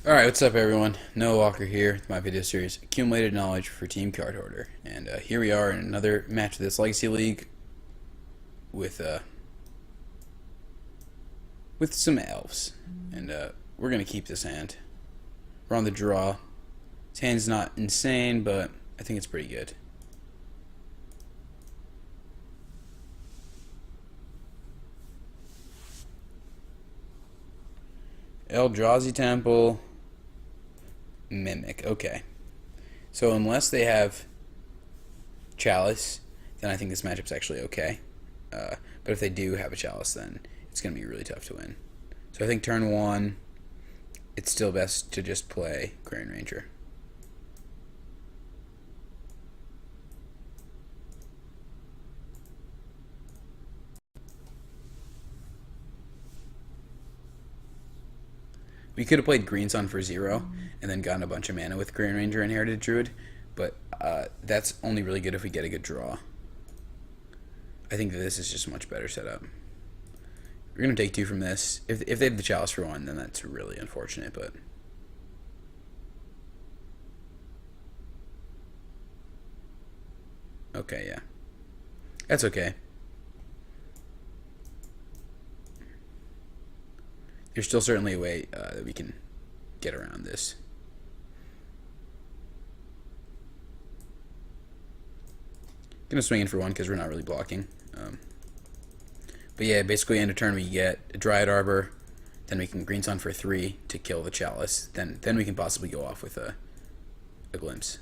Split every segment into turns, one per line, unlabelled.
Alright, what's up everyone? Noah Walker here with my video series Accumulated Knowledge for Team Cardhoarder. And here we are in another match of this Legacy League with some Elves. And we're going to keep this hand. We're on the draw. This hand's not insane, but I think it's pretty good. Eldrazi Temple. Mimic. Okay. So unless they have Chalice, then I think this matchup's actually okay. But if they do have a Chalice, then it's going to be really tough to win. So I think turn one, it's still best to just play Green Ranger. We could have played Green Sun for 0 and then gotten a bunch of mana with Green Ranger and Inherited Druid, but that's only really good if we get a good draw. I think that this is just a much better setup. We're going to take 2 from this. If they have the Chalice for 1, then that's really unfortunate, but... Okay, yeah. That's okay. There's still certainly a way that we can get around this. Gonna swing in for 1 because we're not really blocking. But yeah, basically end of turn we get a Dryad Arbor, then we can Green Sun for 3 to kill the Chalice. Then we can possibly go off with a Glimpse.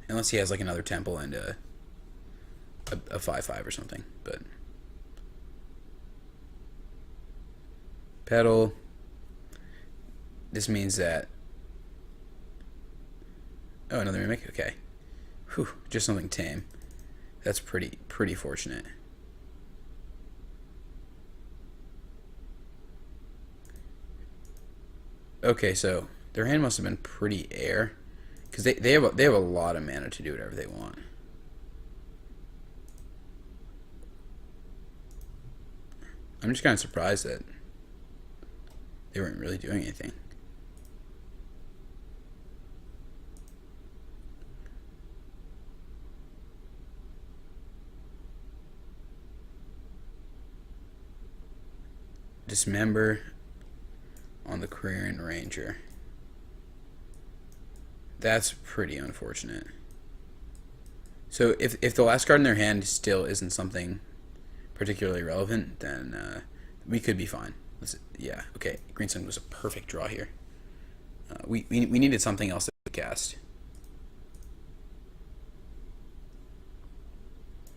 Unless he has like another Temple and a 5/5 or something, but... Pedal. This means that... Oh, another Mimic? Okay. Whew, just something tame. That's pretty fortunate. Okay, so their hand must have been pretty air, because they have a lot of mana to do whatever they want. I'm just kind of surprised that they weren't really doing anything. Dismember on the Green Ranger. That's pretty unfortunate. So if the last card in their hand still isn't something particularly relevant, then we could be fine. Yeah, okay. Green Sun was a perfect draw here. We needed something else to cast.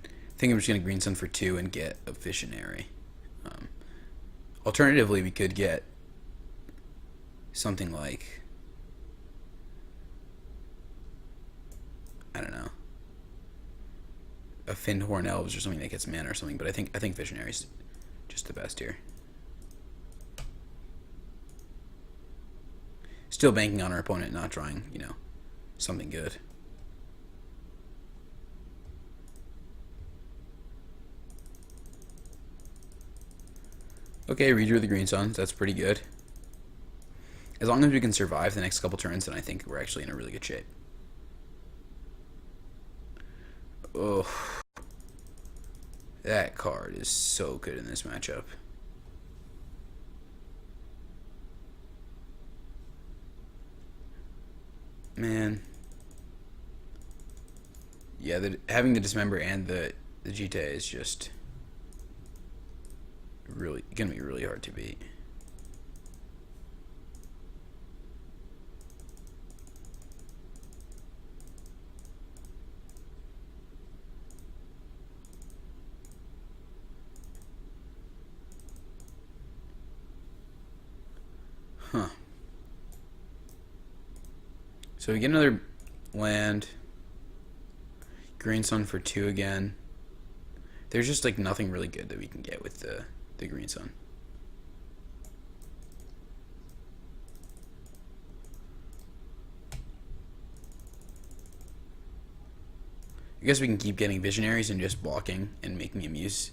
I think I'm just going to Green Sun for 2 and get a Visionary. Alternatively, we could get something like, I don't know, a Fyndhorn Elves or something that gets mana or something, but I think Visionary's just the best here. Still banking on our opponent not drawing, something good. Okay, redrew the Green Suns. That's pretty good. As long as we can survive the next couple turns, then I think we're actually in a really good shape. Oh, that card is so good in this matchup. Man. Yeah, having the Dismember and the GTA is just really gonna be really hard to beat. Huh. So we get another land. Green Sun for 2 again. There's just like nothing really good that we can get with the Green Sun. I guess we can keep getting Visionaries and just blocking and making him use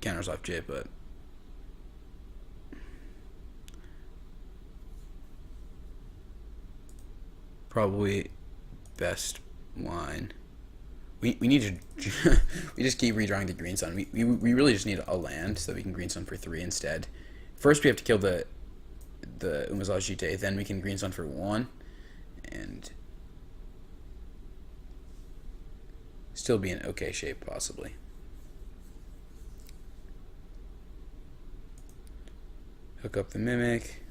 counters off Jit, but Probably best line. We need to we just keep redrawing the green sun. We really just need a land so that we can green sun for 3 instead. First we have to kill the Umazajite, then we can green sun for 1 and still be in okay shape possibly. Hook up the Mimic.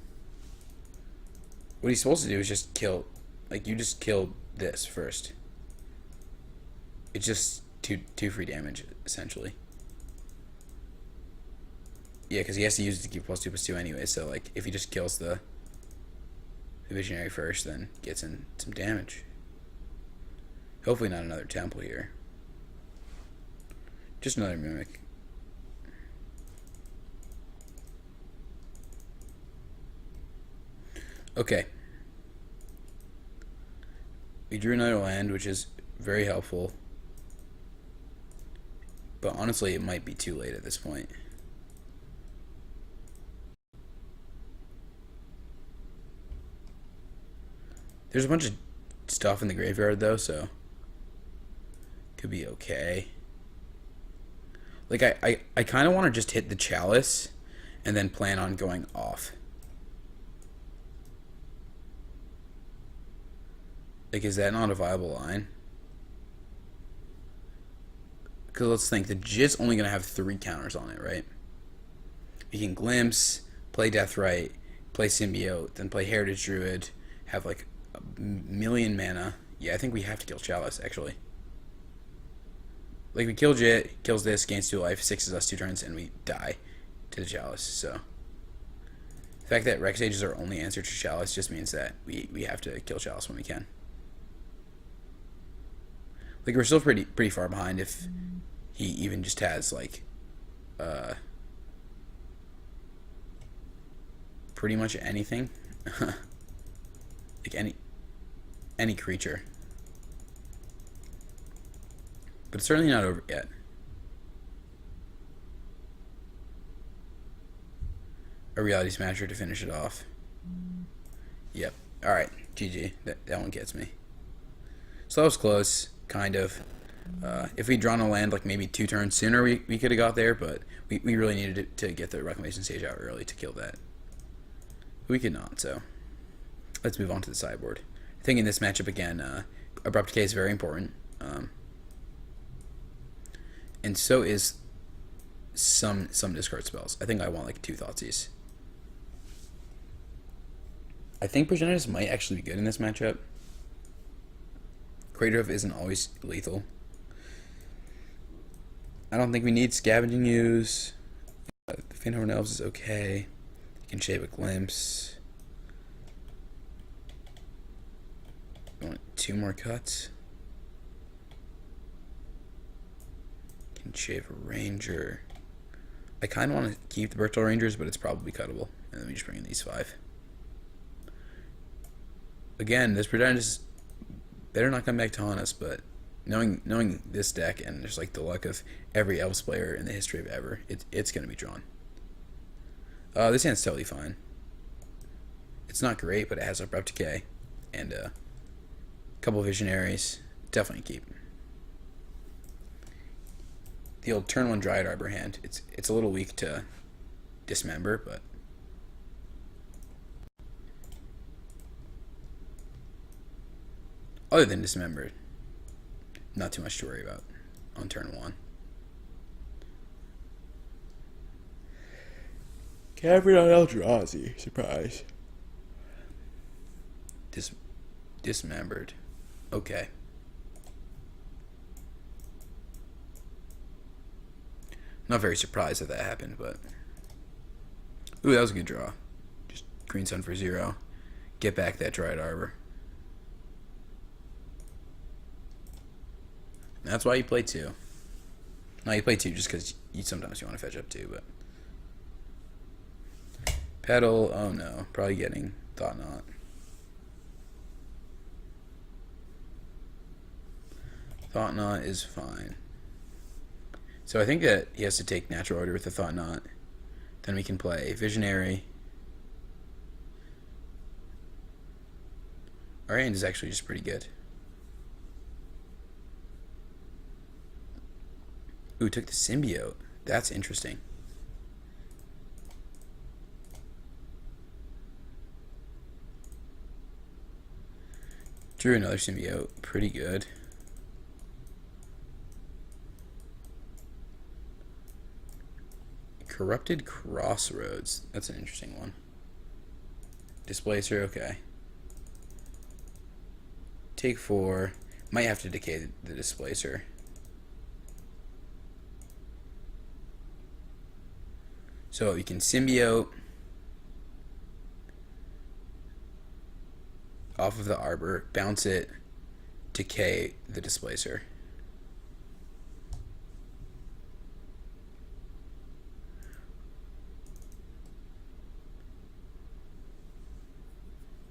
What he's supposed to do is just kill, like, you just kill this first. It's just two free damage, essentially. Yeah, because he has to use it to keep +2/+2 anyway, so, like, if he just kills the Visionary first, then gets in some damage. Hopefully not another Temple here. Just another Mimic. Okay. We drew another land, which is very helpful. But honestly, it might be too late at this point. There's a bunch of stuff in the graveyard, though, so could be okay. Like, I kind of want to just hit the Chalice and then plan on going off. Like, is that not a viable line? Because let's think, the Jit's only going to have 3 counters on it, right? You can Glimpse, play Deathrite, play Symbiote, then play Heritage Druid, have like a million mana. Yeah, I think we have to kill Chalice, actually. Like, we kill Jit, kills this, gains 2 life, 6s us 2 turns, and we die to the Chalice, so. The fact that Rex Age is our only answer to Chalice just means that we have to kill Chalice when we can. Like, we're still pretty far behind if he even just has, like, pretty much anything. Like, any creature. But it's certainly not over yet. A Reality Smasher to finish it off. Yep. Alright, GG. That one gets me. So that was close. Kind of. If we'd drawn a land like maybe 2 turns sooner, we could have got there, but we really needed to get the Reclamation stage out early to kill that. We could not, so let's move on to the sideboard. I think in this matchup again, Abrupt Decay is very important, and so is some discard spells. I think I want like 2 Thoughtseize. I think Progenitus might actually be good in this matchup. Crater Hoof isn't always lethal. I don't think we need Scavenging Ooze. The Fainthorn Elves is okay. You can shave a Glimpse. You want 2 more cuts? You can shave a Ranger. I kind of want to keep the Bertel Rangers, but it's probably cuttable. And then we just bring in these 5. Again, this Progenitus better not come back to haunt us, but knowing this deck and just like the luck of every Elves player in the history of ever, it's going to be drawn. This hand's totally fine. It's not great, but it has Abrupt Decay and a couple Visionaries. Definitely keep. The old turn 1 Dryad Arbor hand. It's a little weak to Dismember, but other than Dismember, not too much to worry about on turn 1. Cavern on Eldrazi. Surprise. Dismembered. Okay. Not very surprised that happened, but ooh, that was a good draw. Just Green Sun for 0. Get back that Dryad Arbor. That's why you play 2. No, you play 2 just because sometimes you want to fetch up 2, but Petal, oh no, probably getting Thought Knot. Thought Knot is fine. So I think that he has to take Natural Order with the Thought Knot. Then we can play Visionary. Our hand is actually just pretty good. Ooh, took the symbiote. That's interesting. Drew another symbiote. Pretty good. Corrupted Crossroads. That's an interesting one. Displacer, okay. Take 4. Might have to decay the Displacer. So you can symbiote off of the arbor, bounce it, decay the Displacer.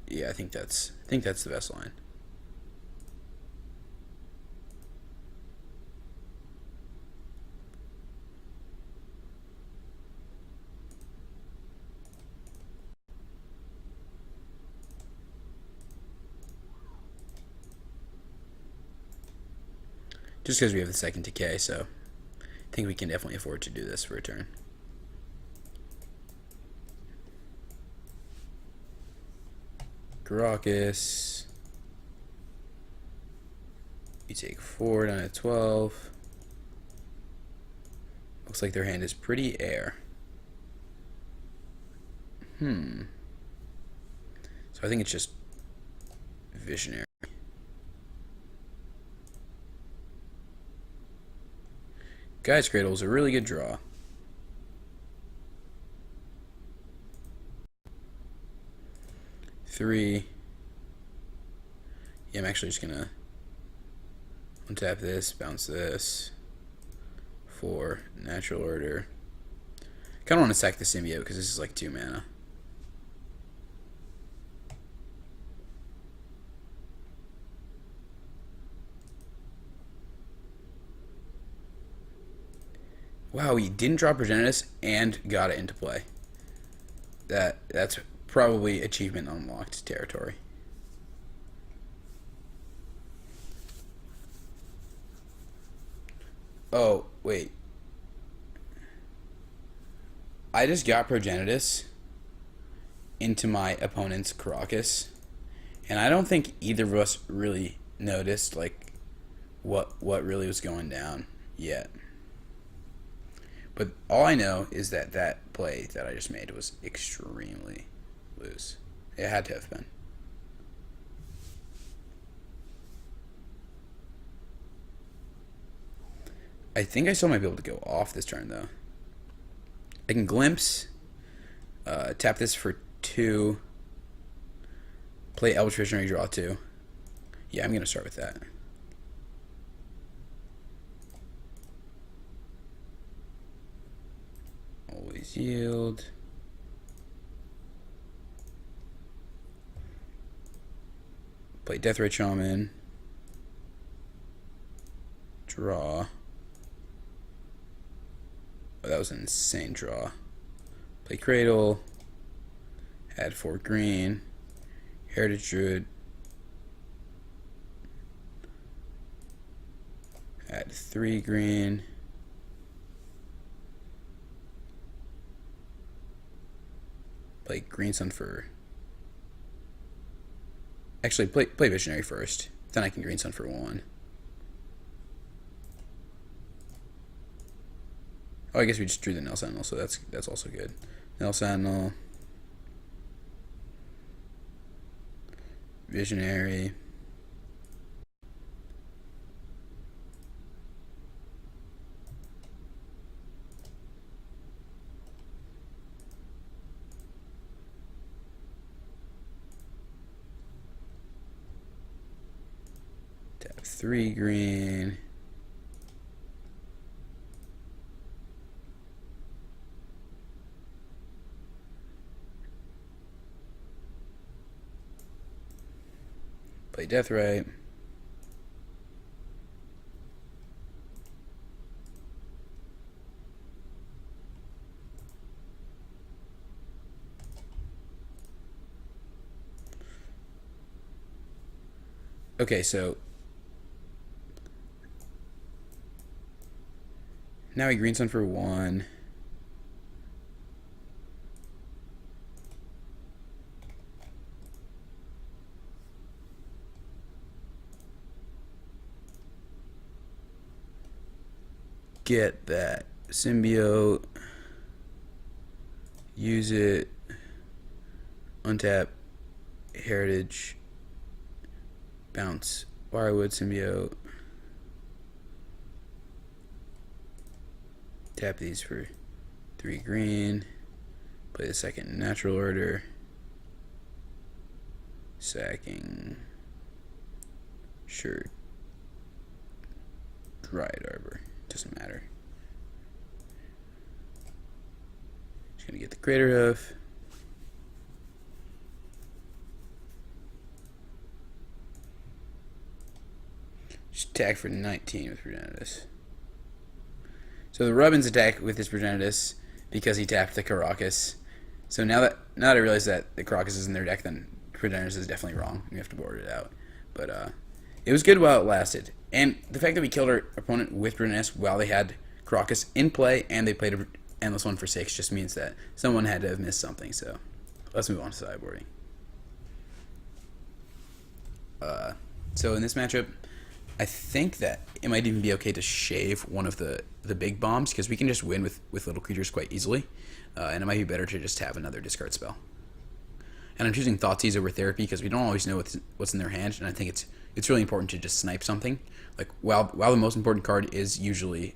Yeah, I think that's the best line. Just because we have the second decay, so I think we can definitely afford to do this for a turn. Caracas. You take 4 down at 12. Looks like their hand is pretty air. So I think it's just Visionary. Guy's Cradle is a really good draw. Three. Yeah, I'm actually just gonna untap this, bounce this. 4, natural order. Kind of want to sack the symbiote because this is like 2 mana. Wow, he didn't draw Progenitus and got it into play. That's probably achievement unlocked territory. Oh, wait. I just got Progenitus into my opponent's Caracas, and I don't think either of us really noticed like what really was going down yet. But all I know is that that play that I just made was extremely loose. It had to have been. I think I still might be able to go off this turn, though. I can Glimpse, tap this for 2, play Elves Visionary, draw 2. Yeah, I'm going to start with that. Always yield. Play Deathrite Shaman. Draw. Oh, that was an insane draw. Play Cradle. Add 4 green. Heritage Druid. Add 3 green. Play Green Sun for... Actually, play Visionary first. Then I can Green Sun for 1. Oh, I guess we just drew the Nail Sentinel, so that's also good. Nail Sentinel. Visionary. Tap 3 green. Play Deathrite. Okay, so now he green sun for 1. Get that symbiote. Use it. Untap. Heritage. Bounce. Wirewood symbiote. Tap these for 3 green. Play the second natural order. Sacking. Sure. Dried Arbor. Doesn't matter. Just gonna get the Crater Hoof. Just attack for 19 with Progenitus. So the Rubbins attack with his Progenitus because he tapped the Caracas. So now that I realize that the Caracas is in their deck, then Progenitus is definitely wrong. We have to board it out. But it was good while it lasted. And the fact that we killed our opponent with Progenitus while they had Caracas in play and they played an Endless one for 6 just means that someone had to have missed something. So let's move on to sideboarding. So in this matchup, I think that it might even be okay to shave one of the big bombs because we can just win with little creatures quite easily. And it might be better to just have another discard spell. And I'm choosing Thoughtseize over Therapy because we don't always know what's in their hand, and I think it's really important to just snipe something. Like while the most important card is usually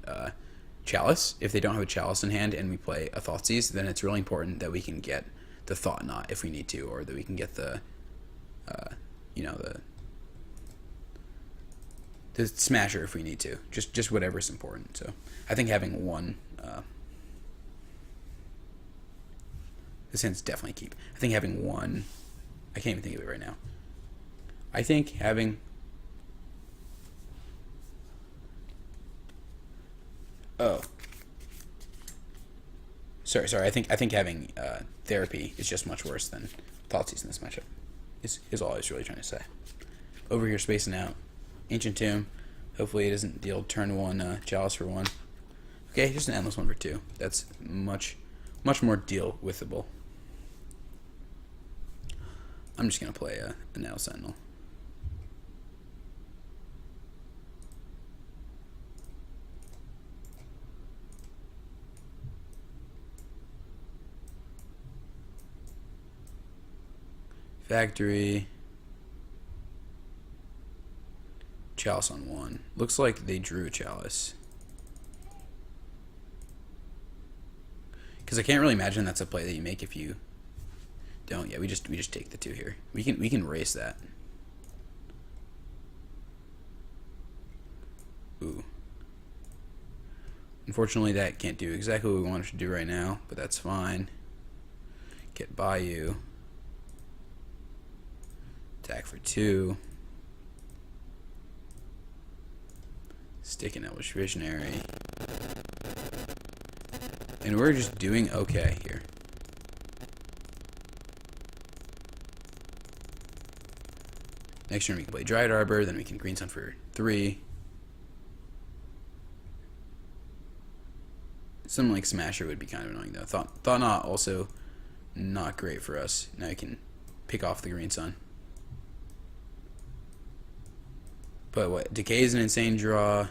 Chalice, if they don't have a Chalice in hand and we play a Thoughtseize, then it's really important that we can get the Thought Knot if we need to, or that we can get the the Smasher if we need to. Just whatever is important. So I think having one. This hand's definitely keep. I think having one. I can't even think of it right now. I think having. Oh. Sorry. I think having Therapy is just much worse than Thoughtseize in this matchup. Is all I was really trying to say. Over here, spacing out. Ancient Tomb. Hopefully it doesn't deal turn 1 Chalice for 1. Okay, just an Endless one for 2. That's much more deal withable. I'm just going to play a Nail Sentinel. Factory. Chalice on 1. Looks like they drew a Chalice. Because I can't really imagine that's a play that you make if you don't. Yeah, we just take the 2 here. We can race that. Ooh. Unfortunately, that can't do exactly what we want it to do right now, but that's fine. Get Bayou. Attack for 2. Stick an Elvish Visionary. And we're just doing okay here. Next turn we can play Dried Arbor, then we can Green Sun for 3. Something like Smasher would be kind of annoying though. Thought Knot also not great for us. Now you can pick off the Green Sun. But what? Decay is an insane draw.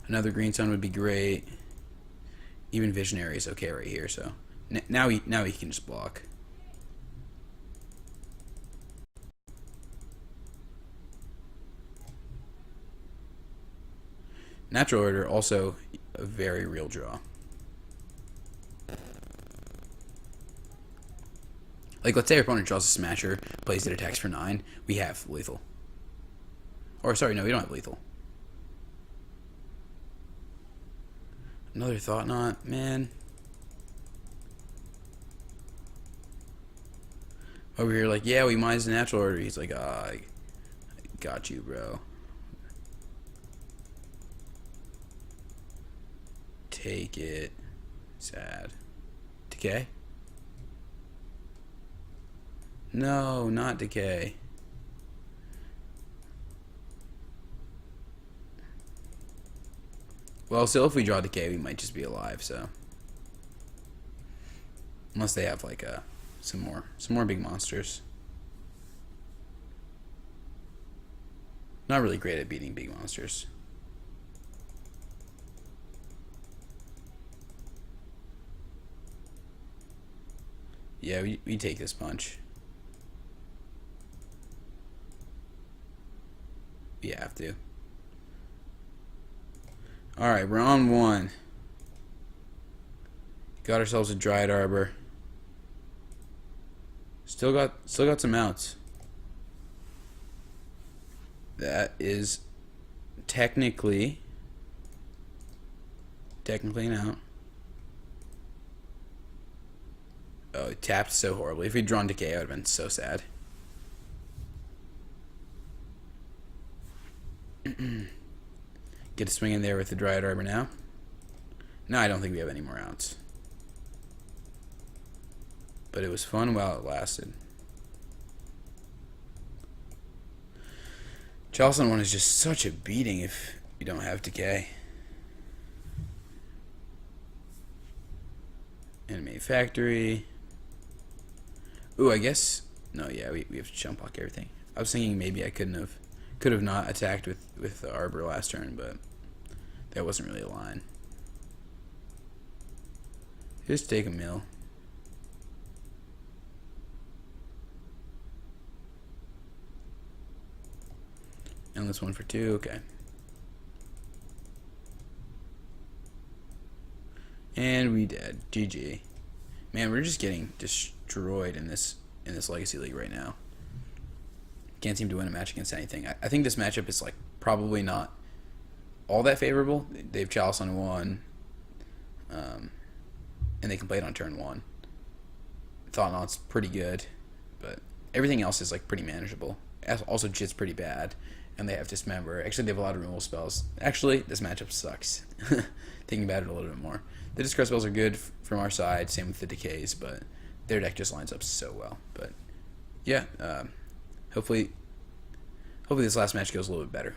Another Green Sun would be great. Even Visionary is okay right here. So now he can just block. Natural Order also a very real draw. Like let's say our opponent draws a Smasher, plays it, attacks for 9. We have lethal. Or sorry, no, we don't have lethal. Another Thought Knot, man. Over here, like, yeah, we mined the Natural Order. He's like, I got you, bro. Take it. Sad. Decay? No, not Decay. Well, still, if we draw Decay, we might just be alive. So, unless they have like some more big monsters. Not really great at beating big monsters. Yeah, we take this punch. We have to. Alright, we're on 1. Got ourselves a Dryad Arbor. Still got some outs. That is technically an out. Oh, it tapped so horribly. If we'd drawn Decay, I would have been so sad. Get a swing in there with the Dryad Arbor now. No, I don't think we have any more outs. But it was fun while it lasted. Chalice on 1 is just such a beating if you don't have Decay. Animate Factory. Ooh, I guess... No, yeah, we have to jump block everything. I was thinking maybe I could have not attacked with the Arbor last turn, but that wasn't really a line. Just take a mill. Endless 1 for 2, okay. And we dead. GG. Man, we're just getting destroyed in this Legacy League right now. Can't seem to win a match against anything. I think this matchup is like probably not all that favorable. They have Chalice on 1, and they can play it on turn 1. Thought-Knot's pretty good, but everything else is like pretty manageable. Also, Jit's pretty bad, and they have Dismember. Actually, they have a lot of removal spells. Actually, this matchup sucks. Thinking about it a little bit more. The discard spells are good from our side, same with the Decays, but their deck just lines up so well. But yeah, hopefully this last match goes a little bit better.